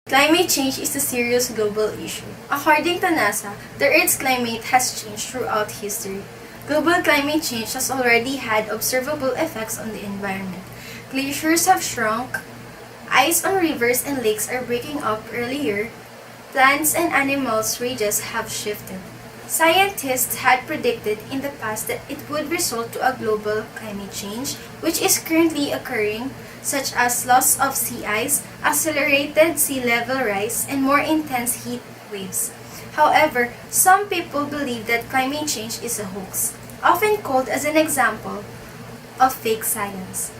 Climate change is a serious global issue. According to NASA, the Earth's climate has changed throughout history. Global climate change has already had observable effects on the environment. Glaciers have shrunk, ice on rivers and lakes are breaking up earlier, plants and animals' ranges have shifted. Scientists had predicted in the past that it would result to a global climate change, which is currently occurring, such as loss of sea ice, accelerated sea level rise, and more intense heat waves. However, some people believe that climate change is a hoax, often called as an example of fake science.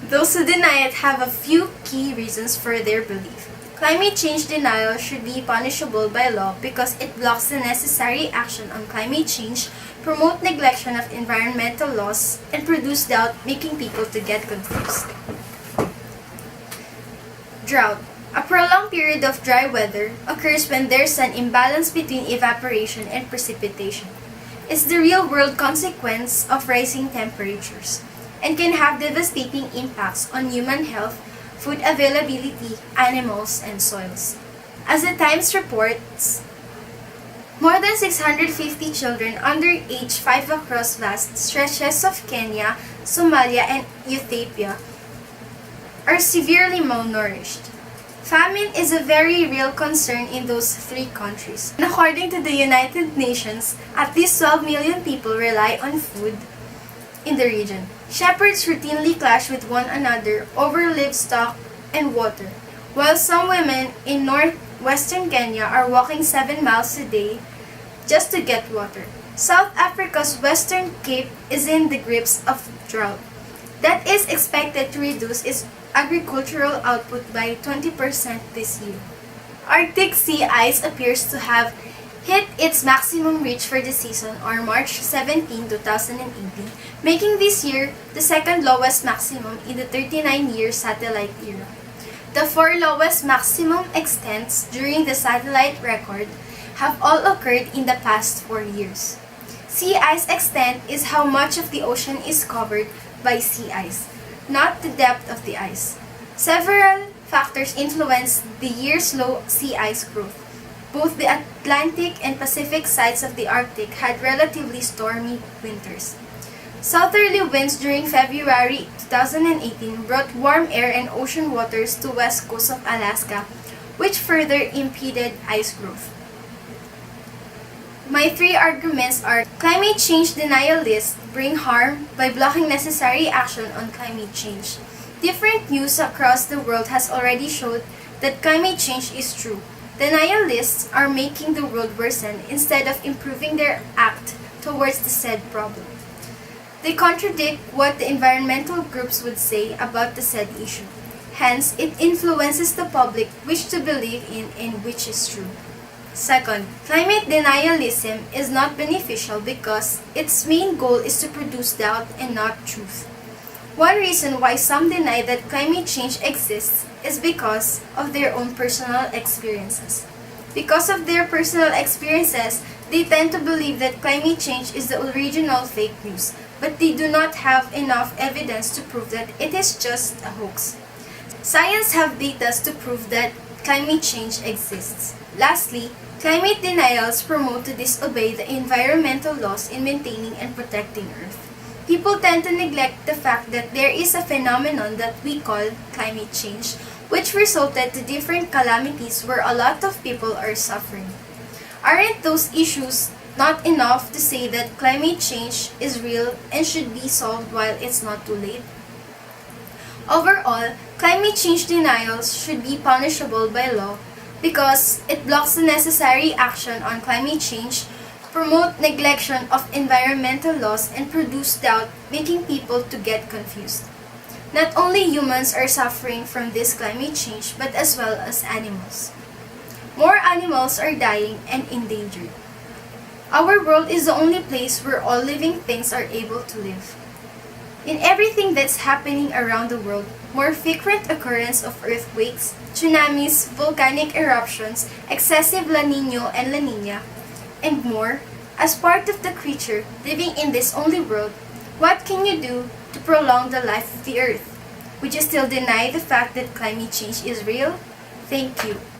Those who deny it have a few key reasons for their belief. Climate change denial should be punishable by law because it blocks the necessary action on climate change, promote neglection of environmental laws, and produce doubt, making people to get confused. Drought. A prolonged period of dry weather occurs when there's an imbalance between evaporation and precipitation. It's the real-world consequence of rising temperatures and can have devastating impacts on human health, food availability, animals, and soils. As the Times reports, more than 650 children under age 5 across vast stretches of Kenya, Somalia, and Ethiopia are severely malnourished. Famine is a very real concern in those three countries. And according to the United Nations, at least 12 million people rely on food in the region. Shepherds routinely clash with one another over livestock and water, while some women in northwestern Kenya are walking 7 miles a day just to get water. South Africa's Western Cape is in the grips of drought that is expected to reduce its agricultural output by 20% this year. Arctic sea ice appears to have hit its maximum reach for the season on March 17, 2018, making this year the second lowest maximum in the 39-year satellite era. The 4 lowest maximum extents during the satellite record have all occurred in the past 4 years. Sea ice extent is how much of the ocean is covered by sea ice, not the depth of the ice. Several factors influence the year's low sea ice growth. Both the Atlantic and Pacific sides of the Arctic had relatively stormy winters. Southerly winds during February 2018 brought warm air and ocean waters to west coast of Alaska, which further impeded ice growth. My 3 arguments are: climate change denialists bring harm by blocking necessary action on climate change. Different news across the world has already showed that climate change is true. Denialists are making the world worsen instead of improving their act towards the said problem. They contradict what the environmental groups would say about the said issue. Hence, it influences the public which to believe in and which is true. Second, climate denialism is not beneficial because its main goal is to produce doubt and not truth. One reason why some deny that climate change exists is because of their own personal experiences. Because of their personal experiences, they tend to believe that climate change is the original fake news, but they do not have enough evidence to prove that it is just a hoax. Science have data to prove that climate change exists. Lastly, climate denials promote to disobey the environmental laws in maintaining and protecting Earth. People tend to neglect the fact that there is a phenomenon that we call climate change, which resulted to different calamities where a lot of people are suffering. Aren't those issues not enough to say that climate change is real and should be solved while it's not too late? Overall, climate change denials should be punishable by law because it blocks the necessary action on climate change, promote neglection of environmental laws, and produce doubt, making people to get confused. Not only humans are suffering from this climate change, but as well as animals. More animals are dying and endangered. Our world is the only place where all living things are able to live. In everything that's happening around the world, more frequent occurrence of earthquakes, tsunamis, volcanic eruptions, excessive La Nino and La Nina, and more, as part of the creature living in this only world, what can you do to prolong the life of the Earth? Would you still deny the fact that climate change is real? Thank you.